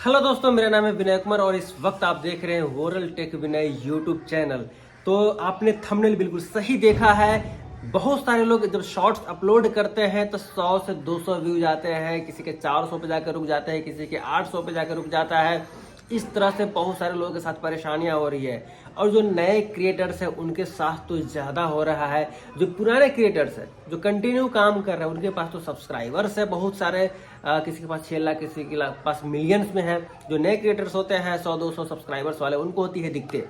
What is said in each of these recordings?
Hello दोस्तों, मेरा नाम है विनय कुमार और इस वक्त आप देख रहे हैं वोरल टेक विनय यूट्यूब चैनल। तो आपने थंबनेल बिल्कुल सही देखा है। बहुत सारे लोग जब शॉर्ट्स अपलोड करते हैं तो 100 से 200 व्यूज आते हैं, किसी के 400 पे जाकर रुक जाते हैं, किसी के 800 पे जाकर रुक जाता है। इस तरह से बहुत सारे लोगों के साथ परेशानियां हो रही है और जो नए क्रिएटर्स हैं उनके साथ तो ज़्यादा हो रहा है। जो पुराने क्रिएटर्स हैं जो कंटिन्यू काम कर रहे हैं उनके पास तो सब्सक्राइबर्स है बहुत सारे, किसी के पास 6 लाख, किसी के पास मिलियंस में है। जो नए क्रिएटर्स होते हैं 100-200 सब्सक्राइबर्स वाले, उनको होती है दिक्कतें।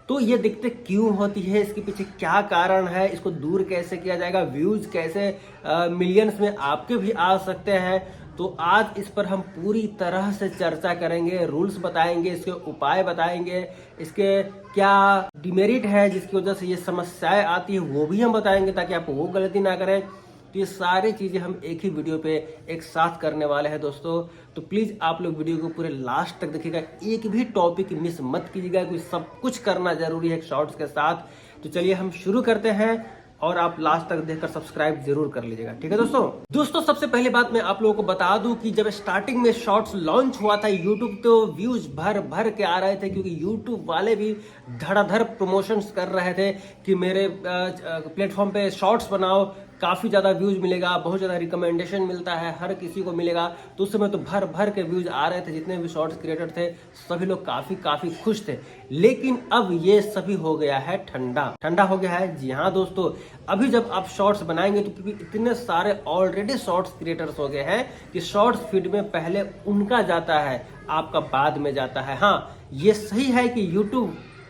तो ये दिक्कतें क्यों होती है, इसके पीछे क्या कारण है, इसको दूर कैसे किया जाएगा, व्यूज कैसे मिलियंस में आपके भी आ सकते हैं। तो आज इस पर हम पूरी तरह से चर्चा करेंगे, रूल्स बताएंगे, इसके उपाय बताएंगे, इसके क्या डिमेरिट है जिसकी वजह से ये समस्याएं आती है वो भी हम बताएंगे ताकि आप वो गलती ना करें। तो ये सारी चीजें हम एक ही वीडियो पे एक साथ करने वाले हैं दोस्तों। तो प्लीज आप लोग वीडियो को पूरे लास्ट तक देखिएगा, एक भी टॉपिक मिस मत कीजिएगा, क्योंकि सब कुछ करना जरूरी है शॉर्ट्स के साथ। तो चलिए हम शुरू करते हैं और आप लास्ट तक देखकर सब्सक्राइब जरूर कर लीजिएगा, ठीक है दोस्तों। सबसे पहले बात मैं आप लोगों को बता दूं कि जब स्टार्टिंग में शॉर्ट्स लॉन्च हुआ था यूट्यूब, तो व्यूज भर भर के आ रहे थे, क्योंकि यूट्यूब वाले भी धड़ाधड़ प्रमोशंस कर रहे थे कि मेरे प्लेटफॉर्म पे शॉर्ट्स बनाओ, काफी ज्यादा व्यूज मिलेगा, बहुत ज्यादा रिकमेंडेशन मिलता है, हर किसी को मिलेगा। तो उस समय तो भर भर के व्यूज आ रहे थे, जितने भी शॉर्ट्स क्रिएटर थे सभी लोग काफी खुश थे। लेकिन अब ये सभी हो गया है ठंडा हो गया है। जी हाँ दोस्तों, अभी जब आप शॉर्ट्स बनाएंगे तो क्योंकि इतने सारे ऑलरेडी शॉर्ट्स क्रिएटर्स हो गए हैं कि शॉर्ट्स फीड में पहले उनका जाता है, आपका बाद में जाता है। हाँ, ये सही है कि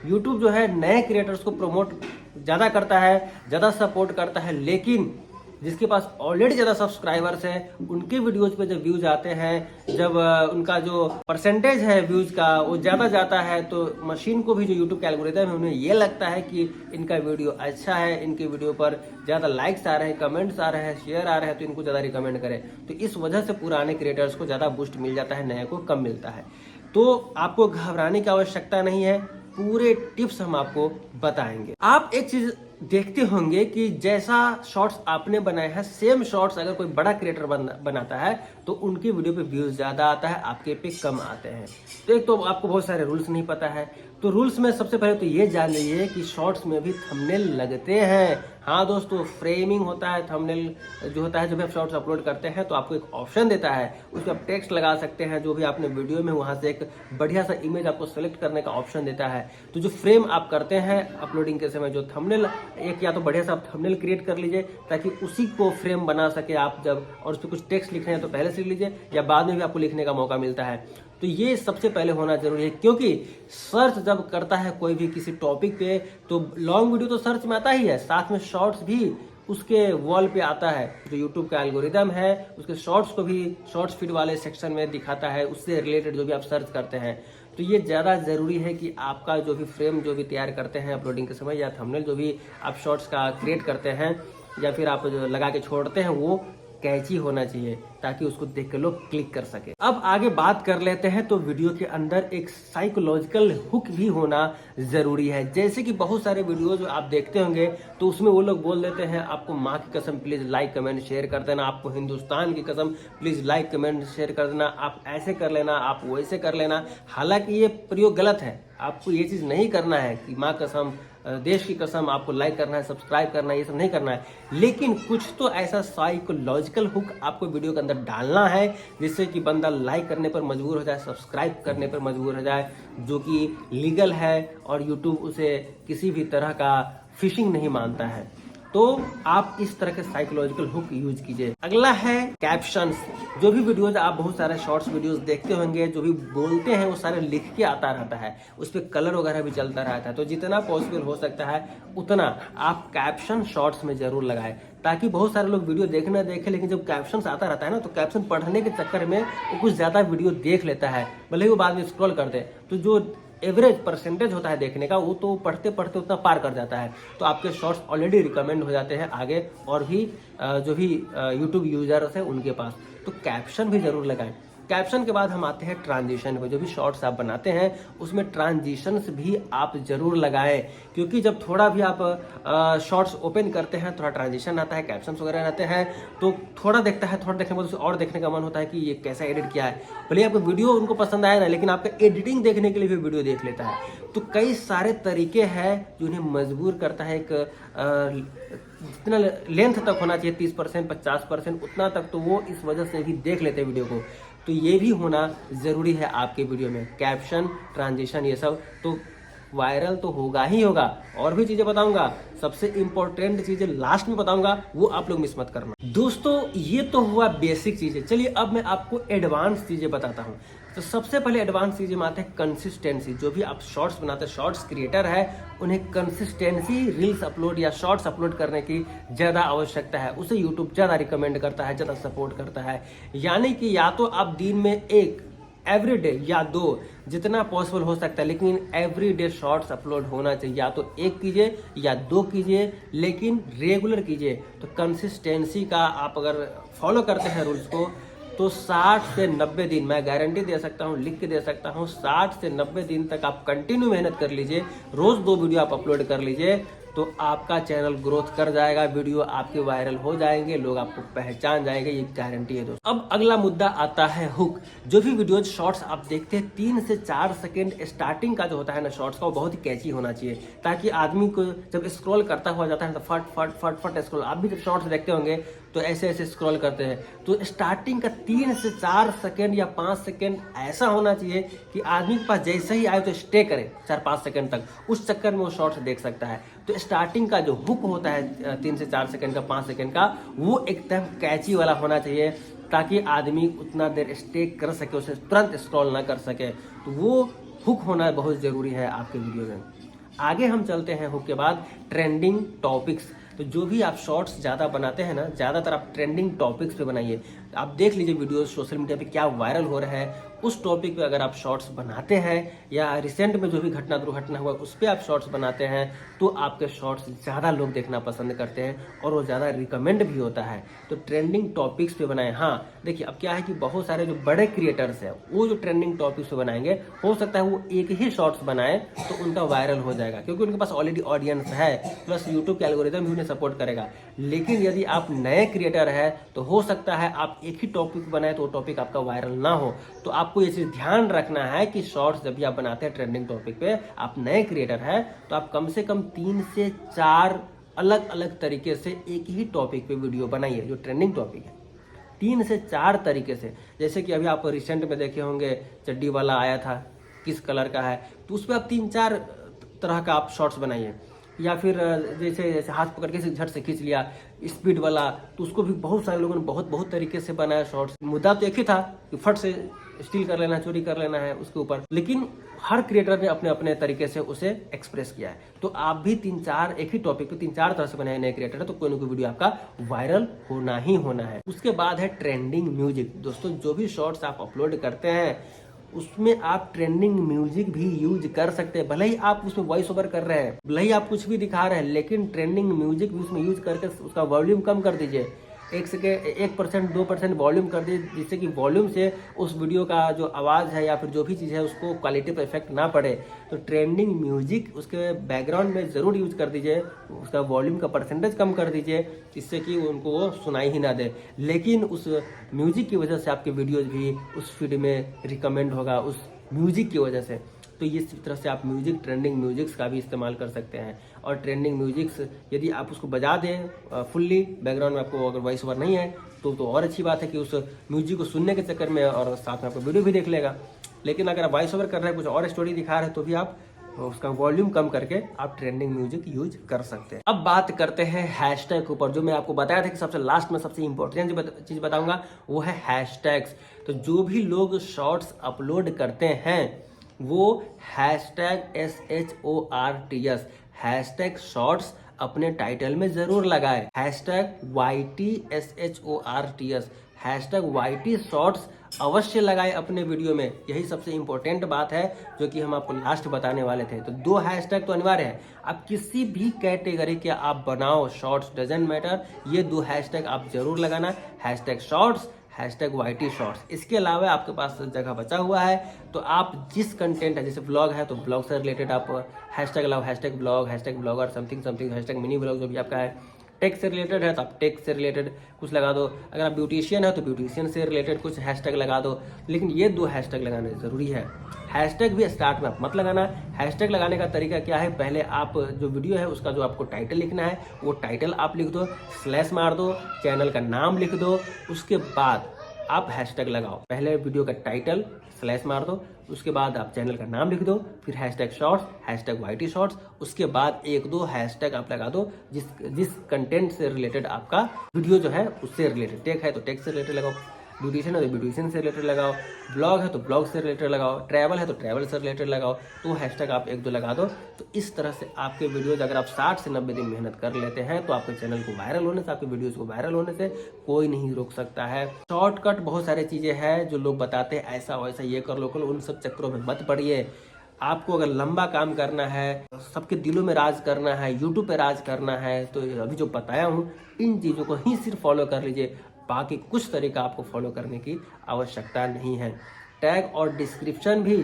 यूट्यूब जो है नए क्रिएटर्स को प्रमोट ज्यादा करता है, ज्यादा सपोर्ट करता है, लेकिन जिसके पास ऑलरेडी ज्यादा सब्सक्राइबर्स हैं उनके वीडियोज पे जब व्यूज आते हैं, जब उनका जो परसेंटेज है व्यूज का वो ज्यादा जाता है, तो मशीन को भी, जो यूट्यूब का एल्गोरिथम है, उन्हें ये लगता है कि इनका वीडियो अच्छा है, इनके वीडियो पर ज्यादा लाइक्स आ रहे हैं, कमेंट्स आ रहे हैं, शेयर आ रहे हैं, तो इनको ज्यादा रिकमेंड करें। तो इस वजह से पुराने क्रिएटर्स को ज्यादा बूस्ट मिल जाता है, नए को कम मिलता है। तो आपको घबराने की आवश्यकता नहीं है, पूरे टिप्स हम आपको बताएंगे। आप एक चीज देखते होंगे कि जैसा शॉर्ट्स आपने बनाए हैं, सेम शॉर्ट्स अगर कोई बड़ा क्रिएटर बनाता है तो उनकी वीडियो पे व्यूज ज्यादा आता है, आपके पे कम आते हैं। तो एक तो आपको बहुत सारे रूल्स नहीं पता है। तो रूल्स में सबसे पहले तो ये जान लीजिए कि शॉर्ट्स में भी थंबनेल लगते हैं। हाँ दोस्तों, फ्रेमिंग होता है, थंबनेल जो होता है, जब भी आप शॉर्ट्स अपलोड करते हैं तो आपको एक ऑप्शन देता है, उसमें आप टेक्स्ट लगा सकते हैं, जो भी आपने वीडियो में, वहां से एक बढ़िया सा इमेज आपको सेलेक्ट करने का ऑप्शन देता है। तो जो फ्रेम आप करते हैं अपलोडिंग के समय, जो थंबनेल, एक या तो बढ़िया सा आप थंबनेल क्रिएट कर लीजिए ताकि उसी को फ्रेम बना सके आप जब, और उस पर कुछ टेक्स्ट लिखना है तो पहले से लिख लीजिए या बाद में भी आपको लिखने का मौका मिलता है। तो ये सबसे पहले होना जरूरी है, क्योंकि सर्च जब करता है कोई भी किसी टॉपिक पे तो लॉन्ग वीडियो तो सर्च में आता ही है, साथ में शॉर्ट्स भी उसके वॉल पे आता है। जो यूट्यूब का एल्गोरिदम है उसके शॉर्ट्स को भी शॉर्ट्स फीड वाले सेक्शन में दिखाता है, उससे रिलेटेड जो भी आप सर्च करते हैं। तो ये ज़्यादा ज़रूरी है कि आपका जो भी फ्रेम जो भी तैयार करते हैं अपलोडिंग के समय, या थंबनेल जो भी आप शॉर्ट्स का क्रिएट करते हैं या फिर आप जो लगा के छोड़ते हैं, वो कैची होना चाहिए ताकि उसको देख के लोग क्लिक कर सके। अब आगे बात कर लेते हैं। तो वीडियो के अंदर एक साइकोलॉजिकल हुक भी होना जरूरी है। जैसे कि बहुत सारे वीडियो जो आप देखते होंगे तो उसमें वो लोग बोल देते हैं, आपको माँ की कसम प्लीज लाइक कमेंट शेयर कर देना, आपको हिंदुस्तान की कसम प्लीज लाइक कमेंट शेयर कर देना, आप ऐसे कर लेना, आप वैसे कर लेना। हालांकि ये प्रयोग गलत है, आपको ये चीज नहीं करना है कि माँ कसम, देश की कसम, आपको लाइक करना है, सब्सक्राइब करना है, ये सब नहीं करना है। लेकिन कुछ तो ऐसा साइकोलॉजिकल हुक आपको वीडियो के अंदर डालना है जिससे कि बंदा लाइक करने पर मजबूर हो जाए, सब्सक्राइब करने पर मजबूर हो जाए, जो कि लीगल है और यूट्यूब उसे किसी भी तरह का फिशिंग नहीं मानता है। तो आप इस तरह के साइकोलॉजिकल हुक यूज कीजिए। अगला है कैप्शंस। जो भी वीडियोज आप बहुत सारे शॉर्ट्स वीडियोज देखते होंगे, जो भी बोलते हैं वो सारे लिख के आता रहता है, उस पर कलर वगैरह भी चलता रहता है। तो जितना पॉसिबल हो सकता है उतना आप कैप्शन शॉर्ट्स में जरूर लगाएं, ताकि बहुत सारे लोग वीडियो देखे लेकिन जब कैप्शन आता रहता है ना, तो कैप्शन पढ़ने के चक्कर में वो कुछ ज्यादा वीडियो देख लेता है, भले ही वो बाद में स्क्रॉल कर दे। तो जो एवरेज परसेंटेज होता है देखने का, वो तो पढ़ते पढ़ते उतना पार कर जाता है। तो आपके शॉर्ट्स ऑलरेडी रिकमेंड हो जाते हैं आगे और भी जो भी यूट्यूब यूजर्स हैं उनके पास। तो कैप्शन भी जरूर लगाएं। कैप्शन के बाद हम आते हैं ट्रांजिशन पे। जो भी शॉर्ट्स आप बनाते हैं उसमें ट्रांजिशंस भी आप जरूर लगाएं, क्योंकि जब थोड़ा भी आप शॉर्ट्स ओपन करते हैं थोड़ा ट्रांजिशन आता है, कैप्शंस वगैरह रहते हैं, तो थोड़ा देखता है, थोड़ा देखने के बाद उसे और देखने का मन होता है कि ये कैसा एडिट किया है। भले आपको वीडियो उनको पसंद आया ना, लेकिन आपका एडिटिंग देखने के लिए भी वीडियो देख लेता है। तो कई सारे तरीके हैं जो उन्हें मजबूर करता है। एक जितना लेंथ तक होना चाहिए 30% 50% उतना तक, तो वो इस वजह से भी देख लेते हैं वीडियो को। तो ये भी होना ज़रूरी है आपके वीडियो में, कैप्शन, ट्रांजिशन, ये सब तो वायरल तो होगा ही होगा। और भी चीज़ें बताऊंगा, सबसे इंपॉर्टेंट चीज़ें लास्ट में बताऊंगा, वो आप लोग मिस मत करना। दोस्तों ये तो हुआ बेसिक चीज़ें, चलिए अब मैं आपको एडवांस चीज़ें बताता हूँ। तो सबसे पहले एडवांस चीज़ें में आते हैं कंसिस्टेंसी। जो भी आप शॉर्ट्स बनाते हैं, शॉर्ट्स क्रिएटर है, उन्हें कंसिस्टेंसी रील्स अपलोड या शॉर्ट्स अपलोड करने की ज़्यादा आवश्यकता है। उसे यूट्यूब ज़्यादा रिकमेंड करता है, ज़्यादा सपोर्ट करता है। यानी कि या तो आप दिन में एक एवरीडे या 2 जितना पॉसिबल हो सकता है, लेकिन एवरीडे शॉर्ट्स अपलोड होना चाहिए। या तो 1 कीजिए या 2 कीजिए, लेकिन रेगुलर कीजिए। तो कंसिस्टेंसी का आप अगर फॉलो करते हैं रूल्स को, तो 60 से 90 दिन मैं गारंटी दे सकता हूं, लिख के दे सकता हूं, 60 से 90 दिन तक आप कंटिन्यू मेहनत कर लीजिए, रोज 2 वीडियो आप अपलोड कर लीजिए, तो आपका चैनल ग्रोथ कर जाएगा, वीडियो आपके वायरल हो जाएंगे, लोग आपको पहचान जाएंगे, ये गारंटी है दोस्तों। अब अगला मुद्दा आता है हुक। जो भी वीडियो शॉर्ट्स आप देखते हैं 3 से 4 सेकंड स्टार्टिंग का जो होता है ना शॉर्ट्स का, वो बहुत ही कैची होना चाहिए, ताकि आदमी को जब स्क्रॉल करता हुआ जाता है तो फट फट फट फट स्क्रॉल। आप भी जब शॉर्ट्स देखते होंगे तो ऐसे ऐसे स्क्रॉल करते हैं, तो स्टार्टिंग का 3 से 4 सेकंड या 5 सेकंड ऐसा होना चाहिए कि आदमी के पास जैसे ही आए तो स्टे करे 4-5 सेकंड तक, उस चक्कर में वो शॉर्ट्स देख सकता है। तो स्टार्टिंग का जो हुक होता है 3 से 4 सेकंड का, 5 सेकंड का, वो एकदम कैची वाला होना चाहिए, ताकि आदमी उतना देर स्टे कर सके, उसे तुरंत स्क्रॉल ना कर सके। तो वो हुक होना बहुत ज़रूरी है आपके वीडियो में। आगे हम चलते हैं हुक के बाद ट्रेंडिंग टॉपिक्स। तो जो भी आप शॉर्ट्स ज़्यादा बनाते हैं ना, ज़्यादातर आप ट्रेंडिंग टॉपिक्स पे बनाइए। आप देख लीजिए वीडियो सोशल मीडिया पे क्या वायरल हो रहा है, उस टॉपिक पे अगर आप शॉर्ट्स बनाते हैं, या रिसेंट में जो भी घटना दुर्घटना हुआ उस पर आप शॉर्ट्स बनाते हैं, तो आपके शॉर्ट्स ज़्यादा लोग देखना पसंद करते हैं और वो ज़्यादा रिकमेंड भी होता है। तो ट्रेंडिंग टॉपिक्स पे बनाएं। हाँ देखिए, अब क्या है कि बहुत सारे जो बड़े क्रिएटर्स हैं वो जो ट्रेंडिंग टॉपिक्स पे बनाएंगे, हो सकता है वो एक ही शॉर्ट्स बनाए तो उनका वायरल हो जाएगा, क्योंकि उनके पास ऑलरेडी ऑडियंस है, प्लस यूट्यूब के एल्गोरिथम भी उन्हें सपोर्ट करेगा। लेकिन यदि आप नए क्रिएटर है तो हो सकता है आप एक ही टॉपिक बनाए तो वो टॉपिक आपका वायरल ना हो। तो आपको ये चीज़ ध्यान रखना है कि शॉर्ट्स जब भी आप बनाते हैं ट्रेंडिंग टॉपिक पे, आप नए क्रिएटर है तो आप कम से कम 3 से 4 अलग अलग तरीके से एक ही टॉपिक पे वीडियो बनाइए। जो ट्रेंडिंग टॉपिक है 3 से 4 तरीके से, जैसे कि अभी आप रिसेंट में देखे होंगे चड्डी वाला आया था, किस कलर का है, तो उस पर आप 3-4 तरह का आप शॉर्ट्स बनाइए। या फिर जैसे जैसे हाथ पकड़ के झट से खींच लिया, स्पीड वाला, तो उसको भी बहुत सारे लोगों ने बहुत तरीके से बनाया शॉर्ट्स। मुद्दा तो एक ही था कि फट से स्टील कर लेना, चोरी कर लेना है उसके ऊपर, लेकिन हर क्रिएटर ने अपने अपने तरीके से उसे एक्सप्रेस किया है। तो आप भी 3-4 एक ही टॉपिक पे 3-4 तरह से बनाए नए क्रिएटर है, तो कोई ना कोई वीडियो आपका वायरल होना ही होना है। उसके बाद है ट्रेंडिंग म्यूजिक। दोस्तों जो भी शॉर्ट्स आप अपलोड करते हैं उसमें आप ट्रेंडिंग म्यूजिक भी यूज कर सकते हैं। भले ही आप उसमें वॉइस ओवर कर रहे हैं, भले ही आप कुछ भी दिखा रहे हैं, लेकिन ट्रेंडिंग म्यूजिक भी उसमें यूज करके उसका वॉल्यूम कम कर दीजिए, 1% 2% वॉल्यूम कर दीजिए, जिससे कि वॉल्यूम से उस वीडियो का जो आवाज़ है या फिर जो भी चीज़ है उसको क्वालिटी पर इफेक्ट ना पड़े। तो ट्रेंडिंग म्यूजिक उसके बैकग्राउंड में ज़रूर यूज कर दीजिए, उसका वॉल्यूम का परसेंटेज कम कर दीजिए, जिससे कि उनको वो सुनाई ही ना दे। लेकिन उस म्यूजिक की वजह से आपके वीडियोज़ भी उस फीड में रिकमेंड होगा, उस म्यूजिक की वजह से। तो इस तरह से आप म्यूजिक, ट्रेंडिंग म्यूजिक्स का भी इस्तेमाल कर सकते हैं। और ट्रेंडिंग म्यूजिक्स यदि आप उसको बजा दें फुल्ली, बैकग्राउंड में आपको अगर वॉइस ओवर नहीं है तो और अच्छी बात है कि उस म्यूजिक को सुनने के चक्कर में और साथ में आपको वीडियो भी देख लेगा। लेकिन अगर आप वॉइस ओवर कर रहे हैं, कुछ और स्टोरी दिखा रहे हैं, तो भी आप उसका वॉल्यूम कम करके आप ट्रेंडिंग म्यूजिक यूज कर सकते हैं। अब बात करते हैं हैशटैग के ऊपर। जो मैं आपको बताया था कि सबसे लास्ट में सबसे इंपॉर्टेंट चीज बताऊंगा वो है हैशटैग्स। तो जो भी लोग शॉर्ट्स अपलोड करते हैं वो #SHORTS हैशटैग शॉर्ट्स अपने टाइटल में जरूर लगाए। #YTSHORTS हैशटैग YT शॉर्ट्स अवश्य लगाए अपने वीडियो में। यही सबसे इंपॉर्टेंट बात है जो कि हम आपको लास्ट बताने वाले थे। तो 2 हैशटैग तो अनिवार्य है। आप किसी भी कैटेगरी के आप बनाओ शॉर्ट्स, डजंट मैटर, ये 2 हैशटैग आप जरूर लगाना, hashtag shorts, hashtag YT shorts. इसके अलावा आपके पास जगह बचा हुआ है तो आप जिस कंटेंट है, जैसे ब्लॉग है तो ब्लॉग से रिलेटेड आप हैशटैग लगाओ, hashtag blog, hashtag blogger, something something, hashtag mini blog, जो भी आपका है। टेक से रिलेटेड है तो आप टेक से रिलेटेड कुछ लगा दो। अगर आप ब्यूटिशियन है तो ब्यूटिशियन से रिलेटेड कुछ हैशटैग लगा दो। लेकिन ये 2 हैशटैग लगाने ज़रूरी है। हैशटैग भी स्टार्ट में आप मत लगाना। हैशटैग लगाने का तरीका क्या है, पहले आप जो वीडियो है उसका जो आपको टाइटल लिखना है वो टाइटल आप लिख दो, स्लैश मार दो, चैनल का नाम लिख दो, उसके बाद आप हैशटैग लगाओ। पहले वीडियो का टाइटल स्लैश मार दो, उसके बाद आप चैनल का नाम लिख दो, फिर hashtag shorts, hashtag YT shorts, उसके बाद 1-2 हैशटैग आप लगा दो जिस कंटेंट से रिलेटेड आपका वीडियो जो है उससे रिलेटेड। टेक है तो टेक से रिलेटेड लगाओ, ब्यूटिशियन है तो ब्यूटिशियन से रिलेटेड लगाओ, ब्लॉग है तो ब्लॉग से रिलेटेड लगाओ, ट्रैवल है तो ट्रैवल से रिलेटेड लगाओ। तो हैशटैग आप 1-2 लगा दो। तो इस तरह से आपके वीडियोज अगर आप 60 से 90 दिन मेहनत कर लेते हैं तो आपके चैनल को वायरल होने से, आपके वीडियोज को वायरल होने से कोई नहीं रोक सकता है। शॉर्टकट बहुत सारी चीज़ें हैं जो लोग बताते हैं, ऐसा वैसा ये कर लो, उन सब चक्करों में मत पड़िए। आपको अगर लंबा काम करना है, सबके दिलों में राज करना है, यूट्यूब पे राज करना है, तो अभी जो बताया हूँ इन चीज़ों को ही सिर्फ फॉलो कर लीजिए। बाकी कुछ तरीका आपको फॉलो करने की आवश्यकता नहीं है। टैग और डिस्क्रिप्शन भी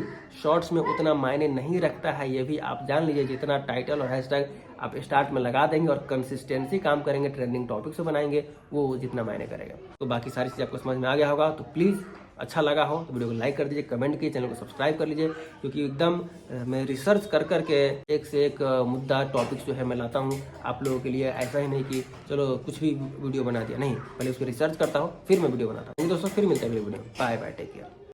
शॉर्ट्स में उतना मायने नहीं रखता है, ये भी आप जान लीजिए। जितना टाइटल और हैशटैग आप स्टार्ट में लगा देंगे और कंसिस्टेंसी काम करेंगे, ट्रेंडिंग टॉपिक से बनाएंगे, वो जितना मायने करेगा। तो बाकी सारी चीज़ आपको समझ में आ गया होगा। तो प्लीज़ अच्छा लगा हो तो वीडियो को लाइक कर दीजिए, कमेंट कीजिए, चैनल को सब्सक्राइब कर लीजिए, क्योंकि एकदम मैं रिसर्च कर करके एक से एक मुद्दा टॉपिक्स जो है मैं लाता हूँ आप लोगों के लिए। ऐसा ही नहीं कि चलो कुछ भी वीडियो बना दिया, नहीं, पहले उसको रिसर्च करता हूँ फिर मैं वीडियो बनाता हूँ। दोस्तों फिर मिलते हैं अगले वीडियो में। Bye bye, take care.